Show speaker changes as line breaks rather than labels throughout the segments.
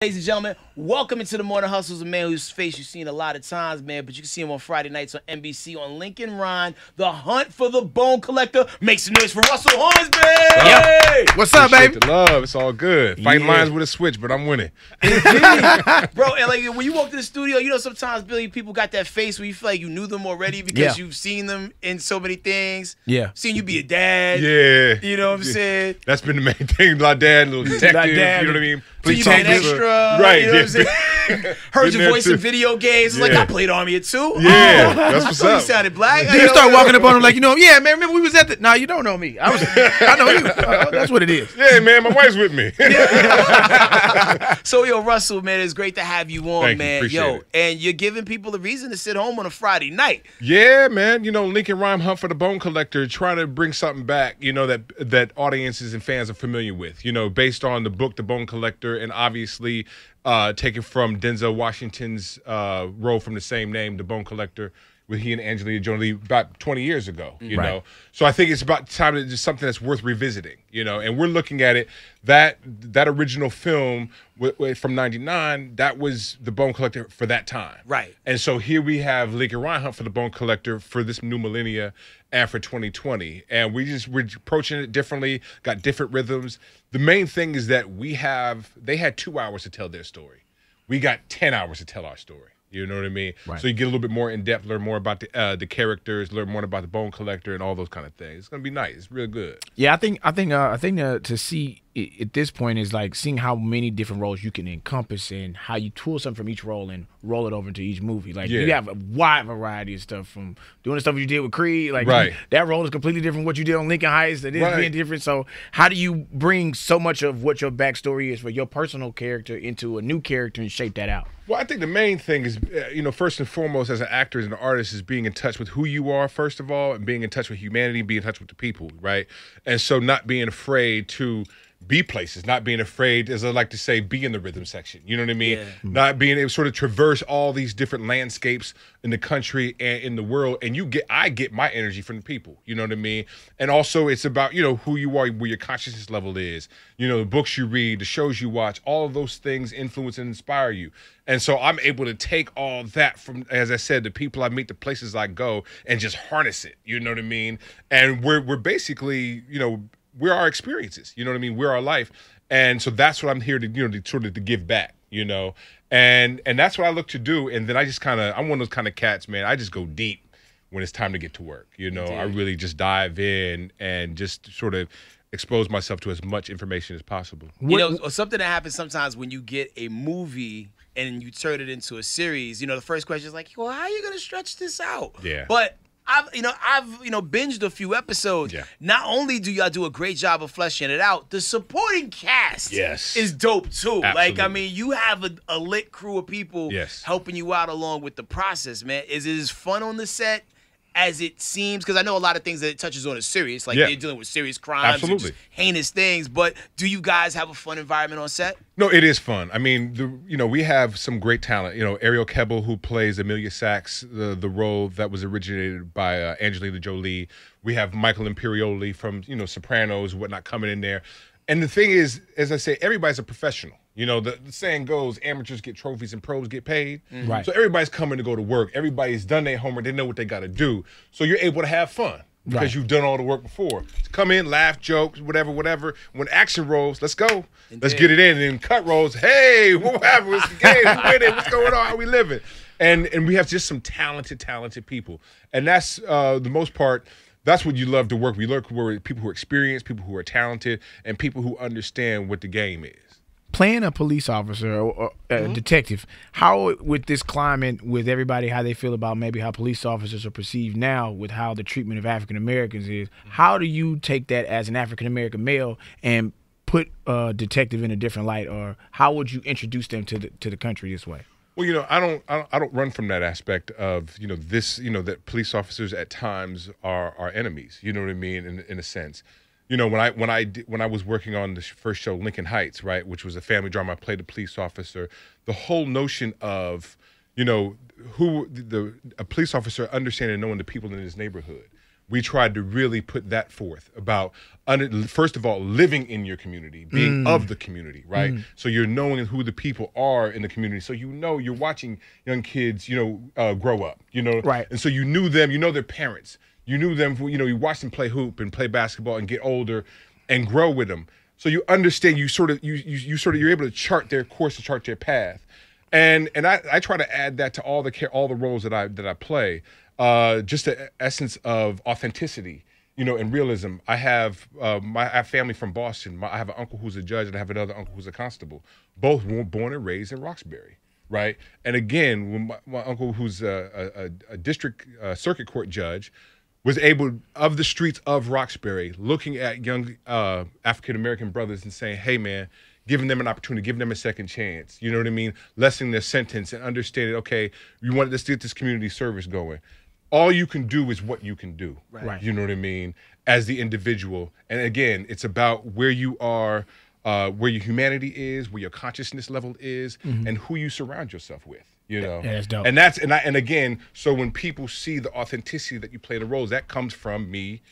Ladies and gentlemen, welcome into the Morning Hustles, a man whose face you've seen a lot of times, man, but you can see him on Friday nights on NBC on Lincoln Rhyme. The Hunt for the Bone Collector. Make some noise for Russell Hornsby!
Yep. What's up, baby?
The love, it's all good. Fighting lines with a switch, but I'm winning.
Bro, and like when you walk to the studio, you know sometimes, Billy, people got that face where you feel like you knew them already because you've seen them in so many things.
Yeah.
Seen you be a dad.
Yeah.
You know what I'm saying?
That's been the main thing. My dad, little detective, you know what I mean?
Police extra.
Right,
you know what I'm saying? Heard your voice in video games. It's like, I played Army at 2.
Yeah, that's what's up.
You sounded black.
Then you start walking up on him like, yeah, man, remember we was at the... Nah, you don't know me. I know you. That's what it is.
Yeah, man, my wife's with me.
So, yo, Russell, man, it's great to have you on,
Thank you,
man.
appreciate it.
And you're giving people a reason to sit home on a Friday night.
Yeah, man. Lincoln Rhyme Hunt for the Bone Collector, trying to bring something back, that audiences and fans are familiar with, based on the book, The Bone Collector, and obviously taken from Denzel Washington's role from the same name, The Bone Collector, with he and Angelina Jolie about 20 years ago, you know. So I think it's about time to just something that's worth revisiting, and we're looking at it, that original film from 99, that was The Bone Collector for that time.
Right.
And so here we have Lincoln Rhyme Hunt for the Bone Collector for this new millennia and for 2020. And we're approaching it differently, got different rhythms. The main thing is that they had 2 hours to tell their story. We got 10 hours to tell our story. You know what I mean?
Right.
So you get a little bit more in depth, learn more about the characters, learn more about the Bone Collector and all those kind of things. It's gonna be nice. It's real good.
Yeah, I think to see at this point is like seeing how many different roles you can encompass and how you tool something from each role and roll it over into each movie. Like you have a wide variety of stuff from doing the stuff you did with Creed. Like that role is completely different from what you did on Lincoln Heights. That is being different. So how do you bring so much of what your backstory is for your personal character into a new character and shape that out?
Well, I think the main thing is, first and foremost, as an actor and an artist, is being in touch with who you are, first of all, and being in touch with humanity, being in touch with the people, right? And so not being afraid to be places, not being afraid, as I like to say, be in the rhythm section. You know what I mean? Yeah. Not being able to sort of traverse all these different landscapes in the country and in the world. And I get my energy from the people. You know what I mean? And also it's about, who you are, where your consciousness level is, the books you read, the shows you watch, all of those things influence and inspire you. And so I'm able to take all that from, as I said, the people I meet, the places I go, and just harness it. You know what I mean? And we're basically, we're our experiences, you know what I mean? We're our life. And so that's what I'm here to, to give back, and that's what I look to do. And then I'm one of those kind of cats, man. I just go deep when it's time to get to work. I really just dive in and just sort of expose myself to as much information as possible.
Something that happens sometimes when you get a movie and you turn it into a series, the first question is like, well, how are you going to stretch this out?
Yeah.
But I've binged a few episodes.
Yeah. Not
Not only do y'all do a great job of fleshing it out, the supporting cast is dope too.
Absolutely.
Like, I mean, you have a lit crew of people helping you out along with the process, man. Is it as fun on the set as it seems? Because I know a lot of things that it touches on is serious. Like, they're dealing with serious crimes and just heinous things. But do you guys have a fun environment on set?
No, it is fun. I mean, we have some great talent. Ariel Kebbel, who plays Amelia Sachs, the role that was originated by Angelina Jolie. We have Michael Imperioli from, Sopranos, whatnot, coming in there. And the thing is, as I say, everybody's a professional. The saying goes, amateurs get trophies and pros get paid.
Right.
So everybody's coming to go to work. Everybody's done their homework. They know what they got to do. So you're able to have fun because you've done all the work before. Come in, laugh, joke, whatever. When action rolls, let's go. Let's get it in. And then cut rolls, hey, what happened? What's the game? Who winning? What's going on? How we living? And we have just some talented people. And that's the most part. That's what you love to work with. You work with people who are experienced, people who are talented, and people who understand what the game is.
Playing a police officer or a detective, how with this climate, with everybody, how they feel about maybe how police officers are perceived now with how the treatment of African Americans is, how do you take that as an African American male and put a detective in a different light, or how would you introduce them to the country this way?
Well, I don't run from that aspect of that police officers at times are enemies. You know what I mean, in a sense. When I was working on the first show, Lincoln Heights, right, which was a family drama, I played a police officer. The whole notion of, a police officer understanding and knowing the people in his neighborhood, we tried to really put that forth about, first of all, living in your community, being of the community, right? So you're knowing who the people are in the community. So you're watching young kids, grow up,
Right.
And so you knew them, their parents. You knew them, you watched them play hoop and play basketball and get older and grow with them. So you understand, you're able to chart their course, to chart their path. And I try to add that to all the roles that I play. Just the essence of authenticity, and realism. I have family from Boston. I have an uncle who's a judge, and I have another uncle who's a constable. Both were born and raised in Roxbury, right? And again, when my uncle, who's a district circuit court judge, was able, of the streets of Roxbury, looking at young African-American brothers and saying, hey, man, giving them an opportunity, giving them a second chance, you know what I mean? Lessening their sentence and understanding, okay, you want to get this community service going. All you can do is what you can do,
right?
You know what I mean? As the individual. And again, it's about where you are, where your humanity is, where your consciousness level is, and who you surround yourself with.
Yeah, that's dope.
And again, so when people see the authenticity that you play the roles, that comes from me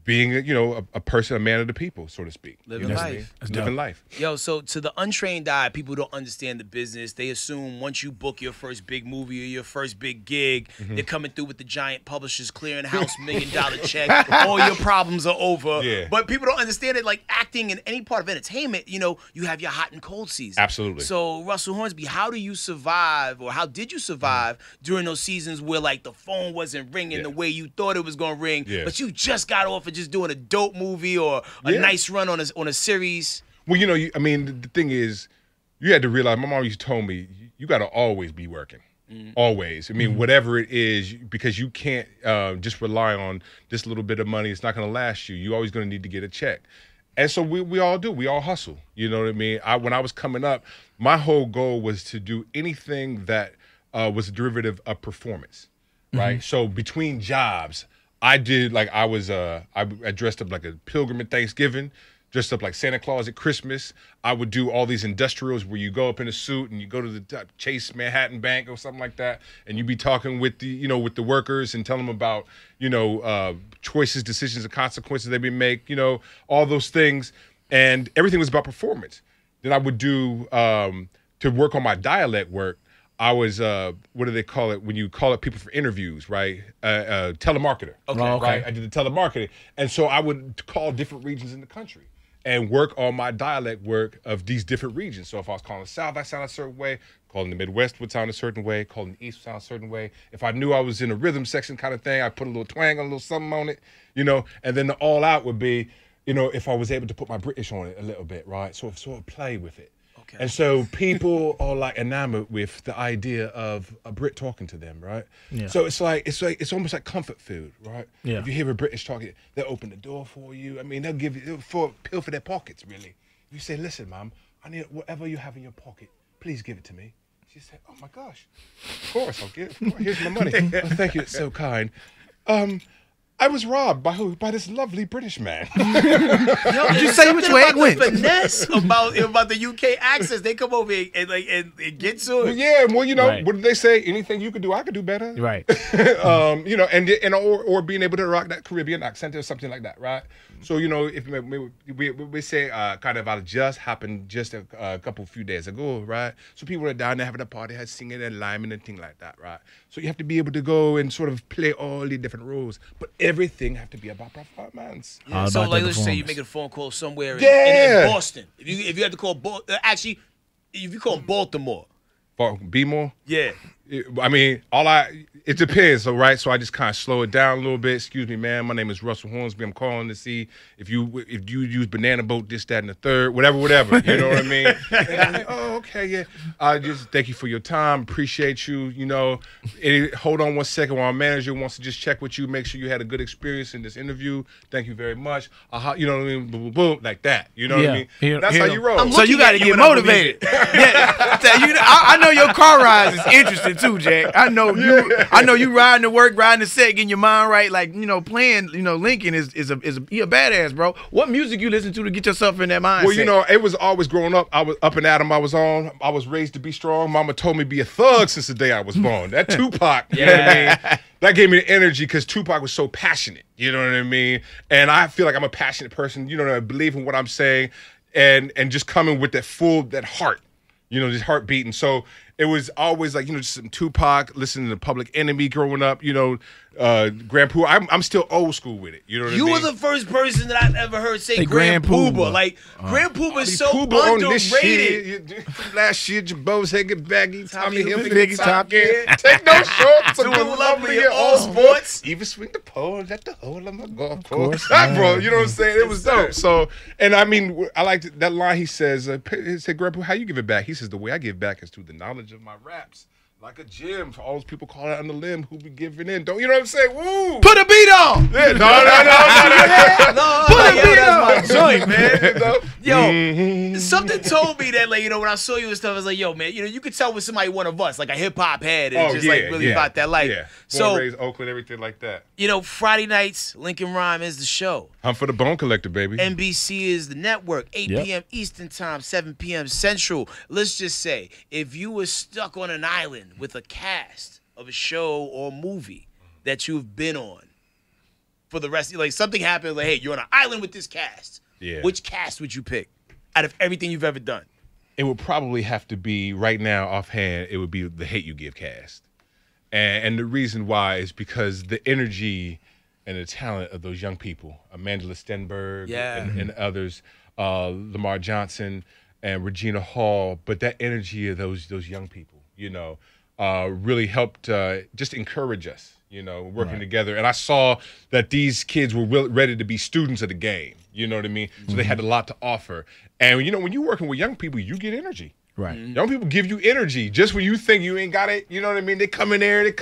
being, a person, a man of the people, so to speak.
Living life.
Living life.
Yo, so to the untrained eye, people don't understand the business. They assume once you book your first big movie or your first big gig, they're coming through with the giant publishers, clearing house, $1 million check. All your problems are over.
Yeah.
But people don't understand it. Like acting in any part of entertainment, you have your hot and cold season.
Absolutely.
So Russell Hornsby, how do you survive, or how did you survive during those seasons where like the phone wasn't ringing the way you thought it was going to ring, but you just got off of just doing a dope movie or a nice run on a series?
Well, the thing is, you had to realize, my mom used to tell me, you got to always be working. Always. I mean, whatever it is, because you can't just rely on this little bit of money. It's not going to last you. You're always going to need to get a check. And so we all do. We all hustle. You know what I mean? When I was coming up, my whole goal was to do anything that was a derivative of performance, right? So between jobs, I did, like, I dressed up like a pilgrim at Thanksgiving, dressed up like Santa Claus at Christmas. I would do all these industrials where you go up in a suit and you go to the Chase Manhattan Bank or something like that, and you be talking with the workers and tell them about, choices, decisions, and consequences they may make, all those things. And everything was about performance. Then I would do, to work on my dialect work, I was, what do they call it when you call up people for interviews, right? Telemarketer.
Okay.
Right? I did the telemarketing. And so I would call different regions in the country and work on my dialect work of these different regions. So if I was calling the South, I sound a certain way. Calling the Midwest would sound a certain way. Calling the East would sound a certain way. If I knew I was in a rhythm section kind of thing, I put a little twang, a little something on it, And then the all out would be, if I was able to put my British on it a little bit, right? So sort of play with it. Okay. And so people are like enamored with the idea of a Brit talking to them, right? Yeah. So it's almost like comfort food, right? Yeah. If you hear a British talking, they'll open the door for you. I mean, they'll give you pill for their pockets, really. You say, listen, Mom, I need whatever you have in your pocket, please give it to me. She said, oh my gosh, of course I'll give it. Here's my money. Oh, thank you, it's so kind. I was robbed by this lovely British man.
Did you say which way it went? Finesse about the UK accents. They come over and get to it.
Well, yeah, well, what did they say? Anything you could do, I could do better.
Right.
Or being able to rock that Caribbean accent or something like that, right? So, if we say kind of I just happened just a few days ago, right? So people are down there having a party, had singing and liming and things like that, right? So you have to be able to go and sort of play all the different roles, but everything have to be about performance.
Yeah. So like, let's say you make a phone call somewhere in Boston. If you have to call if you call Baltimore.
B-more?
Yeah.
I mean, it depends, all right? So I just kind of slow it down a little bit. Excuse me, man. My name is Russell Hornsby. I'm calling to see if you use banana boat, this, that, and the third, whatever. You know what I mean? And I'm like, oh, okay, yeah. I just thank you for your time. Appreciate you. Hold on one second while our manager wants to just check with you, make sure you had a good experience in this interview. Thank you very much. You know what I mean? Boom, boom, boom, like that. You know what I mean? That's how you roll.
So you got to get motivated. I know your car rides is interesting too, Jack. I know you riding to work, riding to set, getting your mind right. Like, playing, Lincoln is a badass, bro. What music you listen to get yourself in that mindset?
Well, it was always growing up. I was up and at 'em. I was raised to be strong. Mama told me be a thug since the day I was born. That Tupac, you know what I mean? that gave me the energy because Tupac was so passionate. You know what I mean? And I feel like I'm a passionate person. You know, I believe in what I'm saying, and just coming with that heart. You know, this heart beating. So it was always like, you know, just some Tupac, listening to Public Enemy growing up, you know, Grand Poobah. I'm still old school with it. You know what I mean?
You were the first person that I've ever heard say Grand Poobah. Like, Grand Poobah is so underrated.
Last year, Jabos had get baggy, Tommy Hilfiger, Top Gear. Take no shorts.
Doing lovely in all sports.
Even swing the pole at the hole of my golf course. Bro, you know what I'm saying? It was dope. So, and I mean, I liked that line he says, he said, Grand Poobah, how you give it back? He says, the way I give back is through the knowledge of my raps. Like a gym for all those people calling out on the limb who be giving in. Don't you know what I'm saying? Woo!
Put a beat on!
Yeah, no.
Put a beat on! That's my joint, man. Yo, something told me that, like, you know, when I saw you and stuff, I was like, yo, man, you know, you could tell when somebody one of us, like a hip hop head, and just like really about that life.
Yeah.
So,
raised Oakland, everything like that.
You know, Friday nights, Lincoln Rhyme is the show.
Hunt for the Bone Collector, baby.
NBC is the network. 8 p.m. Eastern Time, 7 p.m. Central. Let's just say, if you were stuck on an island with a cast of a show or movie that you've been on for the rest, like something happens, like, hey, you're on an island with this cast. Yeah. Which cast would you pick out of everything you've ever done?
It would probably have to be, right now, offhand, it would be the Hate U Give cast. And the reason why is because the energy and the talent of those young people, Amanda Stenberg and others, Lamar Johnson and Regina Hall, but that energy of those young people, you know, really helped just encourage us, you know, working together. And I saw that these kids were ready to be students of the game, you know what I mean? So they had a lot to offer. And, you know, when you're working with young people, you get energy.
Right.
Young people give you energy just when you think you ain't got it. You know what I mean? They come in there, they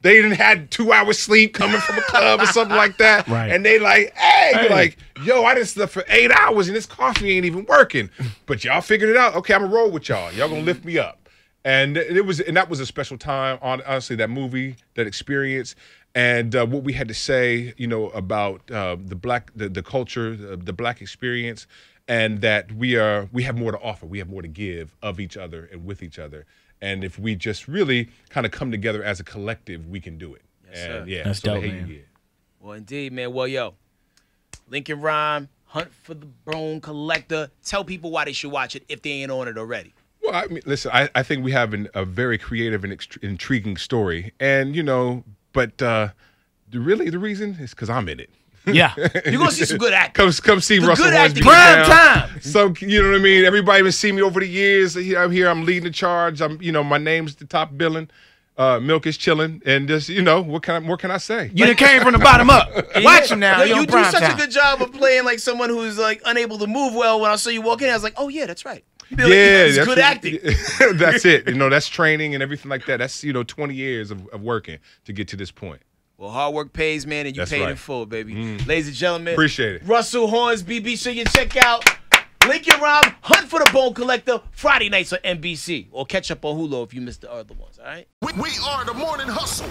didn't had 2 hours sleep coming from a club or something like that. Right. And they like, hey, like, yo, I just slept for 8 hours and this coffee ain't even working. But y'all figured it out. Okay, I'm gonna roll with y'all. Y'all gonna lift me up. And that was a special time, honestly, that movie, that experience. And what we had to say, you know, about the culture, the black experience, and that we have more to offer. We have more to give of each other and with each other. And if we just really kind of come together as a collective, we can do it.
Yes, sir.
Yeah,
that's dope, man.
Well, indeed, man. Well, yo, Lincoln Rhyme, Hunt for the Bone Collector. Tell people why they should watch it if they ain't on it already.
Well, I mean, listen, I think we have a very creative and intriguing story. And, you know, but really the reason is because I'm in it.
Yeah.
You're going to see some good acting.
Come see Russell Hornsby.
Prime time.
So, you know what I mean? Everybody been seeing me over the years. I'm here. I'm leading the charge. My name's the top billing. Milk is chilling. And just, you know, what can I say?
You done came from the bottom up. Watch him now.
You do such a good job of playing like someone who's like unable to move well. When I saw you walk in, I was like, oh, yeah, that's right. That's good acting.
That's it. You know, that's training and everything like that. That's, 20 years of working to get to this point.
Well, hard work pays, man, and you paid in full, baby. Ladies and gentlemen.
Appreciate it.
Russell Hornsby. Be sure you check out Lincoln Rhyme, Hunt for the Bone Collector, Friday nights on NBC. Or catch up on Hulu if you missed the other ones, all right?
We are the Morning Hustle.